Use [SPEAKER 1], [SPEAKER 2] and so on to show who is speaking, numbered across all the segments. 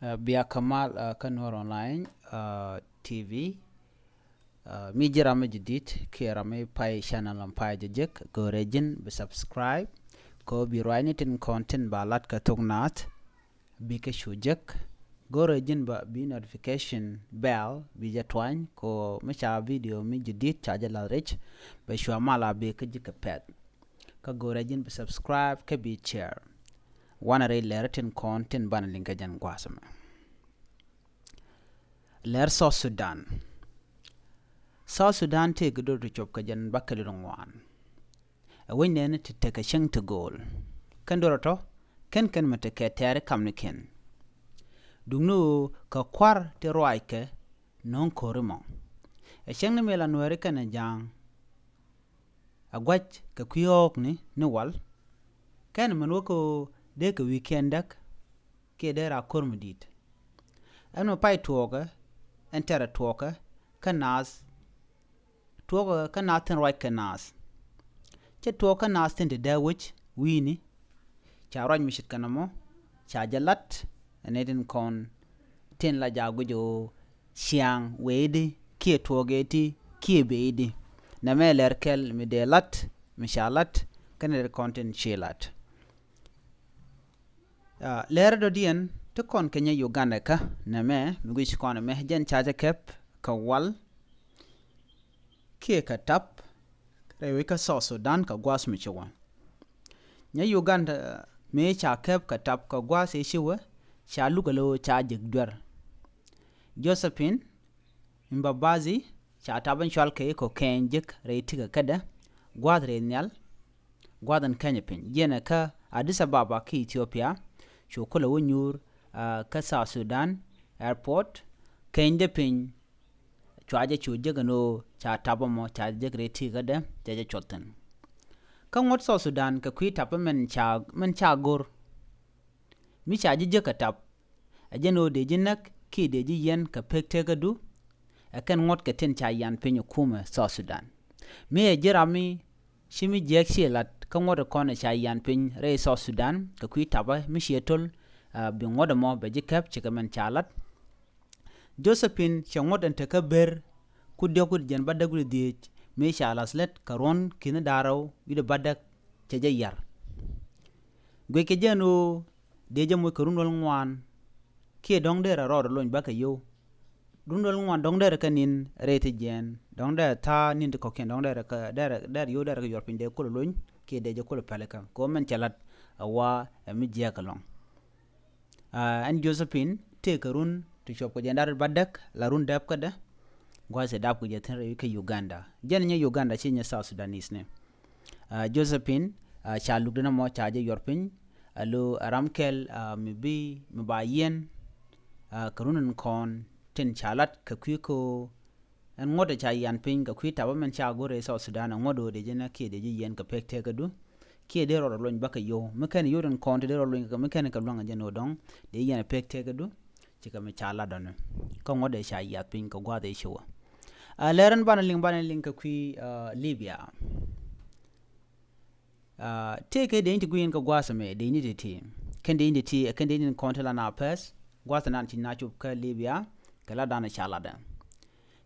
[SPEAKER 1] Bia Kamal kan Nuer Onine TV mi jirame jidit kirame pai channel am pai jejek go regin be subscribe ko bi roini tin content balat ka thoknath bi ke shujek go regin ba bi notification bell bi jatwan ko mecha video mi jidit chaja la rich be shwa mala be ke jikapet ka go regin be subscribe ke bi share wana re lertin content ban linka jan gwasama ler South Sudan te gudo to chop ka jan bakali rongwan a winen te take sheng to goal kan doroto ken mate ke tere kamniken dungnu ka kwar te roike non korimo a sheng ne mela nuere kan jang a gwach ka kuyok ni wal kan manwoko de ka weekendak ke dera kormudit ano pai tuoga entera tuoga kanas tuoga kanaten right kanas che tuoga nas tin de wich wini cha roj mishit kanamo cha jalat anedin kon tin la jagujo siang wedi kie tuogeti kie beidi na melerkel midelat mishalat kaner content shilat lera do dien to kon kenya Uganda ka na me mugich kon me jen chaja kep ka wal kie ka tap rewe ka South Sudan ka gwas mi chwa nya Uganda me cha kep ka tap ka gwas e shiwa cha lugalo cha duer Josephine Mbabazi cha taban chwal ke ko kenjik re tiga kada gwadre nyal gwadan Kenya pin jena ka Addis Ababa ki Ethiopia chokolo wonyur ka South Sudan airport kende pin chwaje chuje gano cha tabamo cha jegre tigade jaje chotten kan wat South Sudan ka kwi tapamen cha gor mi cha je ka tap ajeno de jinak ki de ji yen ka pekte gadu akan ngot ka ten cha yan pin kuma South Sudan me jerami shimi jek shelat kan wada kona cha yan pin re South Sudan ka kwi tapa mi shetol bi ngoda mo be jikap chikamen chalat Josephine changodan te kaber kudde jen badagul di me chalaslet karon kina daraw ide badak ceja yar gwe ke jeno deje mo karunol ngwan ke dong dera ro loñ baka yo dundol ngwan dong dera kanin rete jen dong dera ta nin ko ken dong dera ka dera yo dera yor pinde ko loñ ke deje ko peleka ko men chalat awa mi jekalong an Josephine te karun to chop ko jendar badak la run dab kada gwase dab ko jeten re ke Uganda jen Uganda chi nya South Sudanese ne Josephine cha lugdana mo cha je yorpin alo aramkel mi ba yen karunun kon tin chalat ka kwiko an ngoda cha yan pin ka kwita ba men cha gore South Sudan ngodo de jena ke de yen ka pekte gadu ke de ro loñ baka yo meken yoren kon de ro loñ ka meken ka longa jeno dong de yen pekte gadu chika me chala don ko ngode sha ya pin ko gwade shiwa leran banaling ka kwi Lybia teke de inti gwin ko gwasa me de ni de ti ken de indi ti ken de ni kontela na pes gwasa nan ti na chup ka Lybia kala dana chala da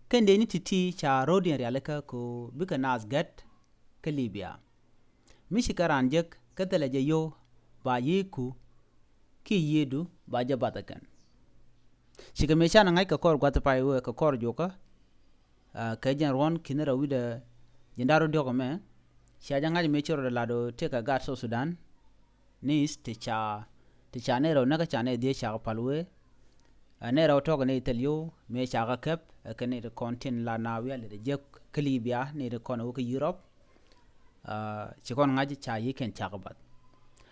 [SPEAKER 1] ken de ni ti cha rodin realeka ko bika nas get ka Lybia mishikaran jek katala je yo ba yiku ki yedu ba jabatakan shika me chana ngai ka kor gwata pai we ka kor joka ka jan ron kinera wida jindaro doko me shaja ngai me choro lado te ka gat South Sudan nis te cha ne ro naga chane de cha palwe ne ro to ne telio me cha ga kep ka ne de content la na wi ale de je ka Lybia ne de kono ko Europe chikon ngaji cha yiken cha ga bat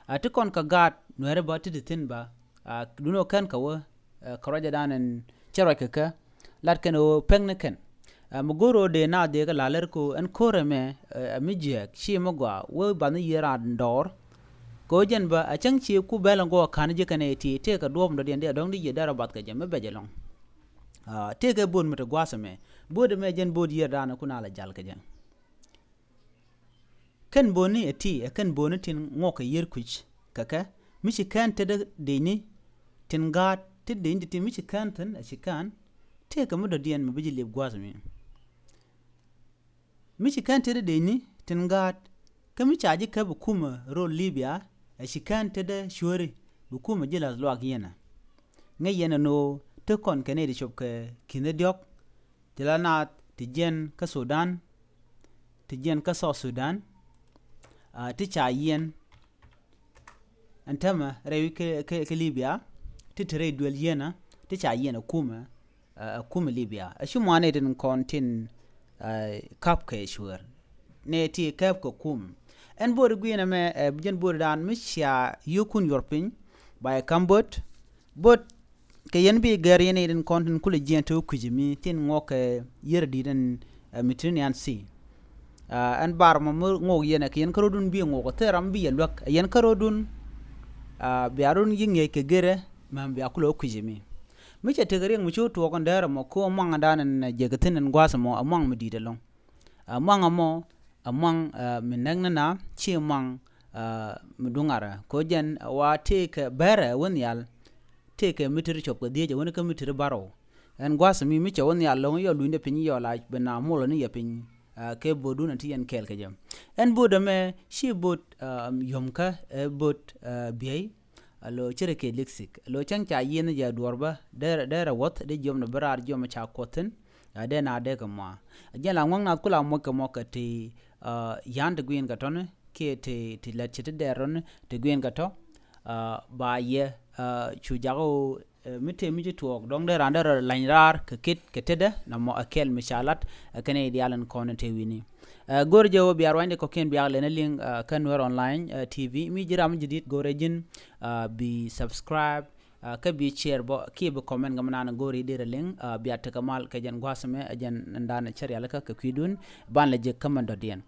[SPEAKER 1] ati kon ka gat nuere ba ti tin ba duno kan ka wo karaja danen chero keke lat ken o pengne ken mugoro de na de ga laler ko en kore me mijek shi mogwa wo ban yera ndor ko jen ba a chang chi ku belan go kan je kan eti te ka dom do de dong di dara bat ka je me bejelong te ga bon meta gwasa me bod me jen bod yera na kuna la jal ka jen ken boni eti ken boni tin ngoka yer kuch kaka mishi kan te de ni tin gat te de indi te mi chikanten a chikan te ka mudo dien mabiji leb gwas mi chikante de ni tingat ka mi chaji ka bu kuma ro Lybia a chikante de shuri bu kuma jila lwak yena ngay yena no te kon kene di chop ke kine diok jila na ti jen ka Sudan ti jen ka South Sudan ti cha yen antama rewi ke Lybia ti tere duel yena ti cha yena kuma Lybia a shumane din kontin kap ke shur ne ti kap ko kum en bod gwina me jen bod dan mi sha yukun yorpin by kambot bot ke yen bi gar yen den kontin kule jen to kujimi tin ngoke yer di den Mediterranean Sea an bar mo ngog yen ke yen karodun bi ngog teram bi lok yen karodun bi arun yinge ke gere mam bi akulo kujimi mi che tegering mu chu to kon dara mo ko mang dan jegatin ngwas mo amang mi di de long amang mo amang minang na chi mang mudungara ko jen wa take bare won yal take mitir chop ko die won ka mitir baro en gwas mi che won yal long yo lunde pin yo la bena molo ni yapin ke bodu na ti en kel ke jam en bodu me shi bot yomka bot biay alo chere ke leksik lo chang cha yen ja dorba der wat de jom no brar jom cha koten de na de kama jela ngong na kula mo ka ti yan de gwin gaton ke ti la chete deron de gwin gato ba ye chu jago mite mi tuɔɔk dong de rander lanyrar ke kit ke tede na mo akel mishalat kene idealen konen te wini gorje wo biar wande ko ken biar lena ling kan Nuer Online TV mi jiram jidit gorejin bi subscribe ka bi share bo ki be comment gamana na gori de ling biar te kamal ka jan gwasame jan ndana chariala ka kwidun ban la je kamando dien